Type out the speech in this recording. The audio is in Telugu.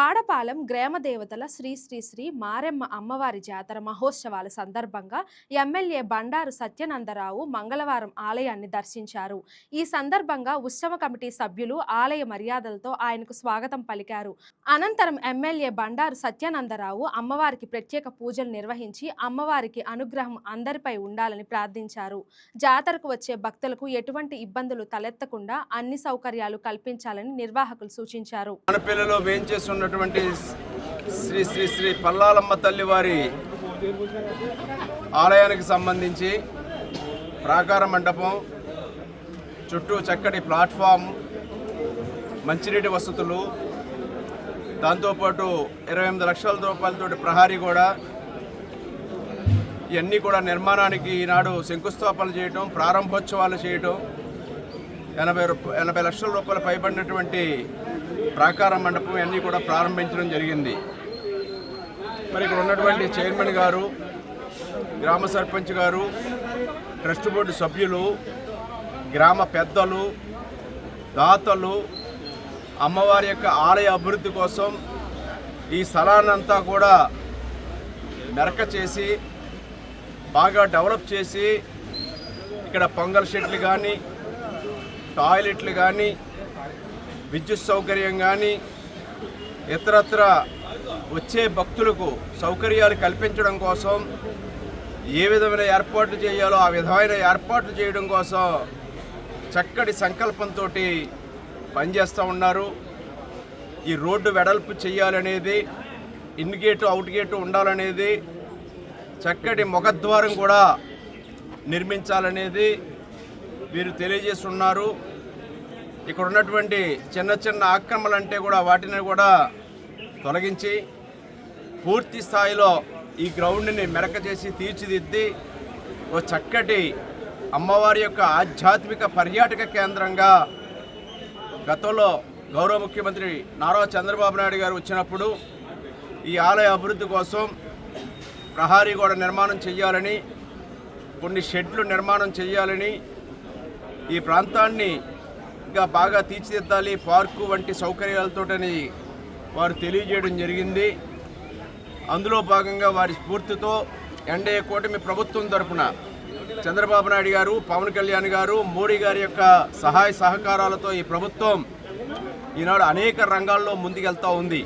వాడపాలెం గ్రామ దేవతల శ్రీ శ్రీ శ్రీ మారెమ్మ అమ్మవారి జాతర మహోత్సవాల సందర్భంగా ఎమ్మెల్యే బండారు సత్యనందరావు మంగళవారం ఆలయాన్ని దర్శించారు. ఈ సందర్భంగా ఉత్సవ కమిటీ సభ్యులు ఆలయ మర్యాదలతో ఆయనకు స్వాగతం పలికారు. అనంతరం ఎమ్మెల్యే బండారు సత్యనందరావు అమ్మవారికి ప్రత్యేక పూజలు నిర్వహించి అమ్మవారికి అనుగ్రహం అందరిపై ఉండాలని ప్రార్థించారు. జాతరకు వచ్చే భక్తులకు ఎటువంటి ఇబ్బందులు తలెత్తకుండా అన్ని సౌకర్యాలు కల్పించాలని నిర్వాహకులు సూచించారు. ఉన్నటువంటి శ్రీ శ్రీ శ్రీ పల్లాలమ్మ తల్లివారి ఆలయానికి సంబంధించి ప్రాకార మండపం చుట్టూ చక్కటి ప్లాట్ఫామ్, మంచినీటి వసతులు, దాంతోపాటు 28 లక్షల రూపాయలతోటి ప్రహారీ కూడా, ఇవన్నీ కూడా నిర్మాణానికి ఈనాడు శంకుస్థాపన చేయటం, ప్రారంభోత్సవాలు చేయటం, 80 లక్షల రూపాయలు పైబడినటువంటి ప్రాకార మండపం అన్నీ కూడా ప్రారంభించడం జరిగింది. మరి ఇక్కడ ఉన్నటువంటి చైర్మన్ గారు, గ్రామ సర్పంచ్ గారు, ట్రస్ట్ బోర్డు సభ్యులు, గ్రామ పెద్దలు, దాతలు అమ్మవారి యొక్క ఆలయ అభివృద్ధి కోసం ఈ స్థలాన్నంతా కూడా మెరక చేసి బాగా డెవలప్ చేసి ఇక్కడ పొంగల్ షెడ్లు కానీ, టాయిలెట్లు కానీ, విద్యుత్ సౌకర్యం కానీ, ఇతరత్ర వచ్చే భక్తులకు సౌకర్యాలు కల్పించడం కోసం ఏ విధమైన ఏర్పాట్లు చేయాలో ఆ విధమైన ఏర్పాట్లు చేయడం కోసం చక్కటి సంకల్పంతో పనిచేస్తూ ఉన్నారు. ఈ రోడ్డు వెడల్పు చేయాలనేది, ఇన్ గేటు అవుట్ గేటు ఉండాలనేది, చక్కటి ముఖద్వారం కూడా నిర్మించాలనేది వీరు తెలియజేస్తున్నారు. ఇక్కడ ఉన్నటువంటి చిన్న చిన్న ఆక్రమణలు అంటే కూడా వాటిని కూడా తొలగించి పూర్తి స్థాయిలో ఈ గ్రౌండ్ని మెరక చేసి తీర్చిదిద్ది ఓ చక్కటి అమ్మవారి యొక్క ఆధ్యాత్మిక పర్యాటక కేంద్రంగా గతంలో గౌరవ ముఖ్యమంత్రి నారా చంద్రబాబు నాయుడు గారు వచ్చినప్పుడు ఈ ఆలయ అభివృద్ధి కోసం ప్రహారీ గోడ నిర్మాణం చేయాలని, కొన్ని షెడ్లు నిర్మాణం చేయాలని, ఈ ప్రాంతాన్ని ఇంకా బాగా తీర్చిదిద్దాలి, పార్కు వంటి సౌకర్యాలతోటని వారు తెలియజేయడం జరిగింది. అందులో భాగంగా వారి స్ఫూర్తితో ఎన్డీఏ కూటమి ప్రభుత్వం తరఫున చంద్రబాబు నాయుడు గారు, పవన్ కళ్యాణ్ గారు, మోడీ గారి యొక్క సహాయ సహకారాలతో ఈ ప్రభుత్వం ఈనాడు అనేక రంగాల్లో ముందుకెళ్తూ ఉంది.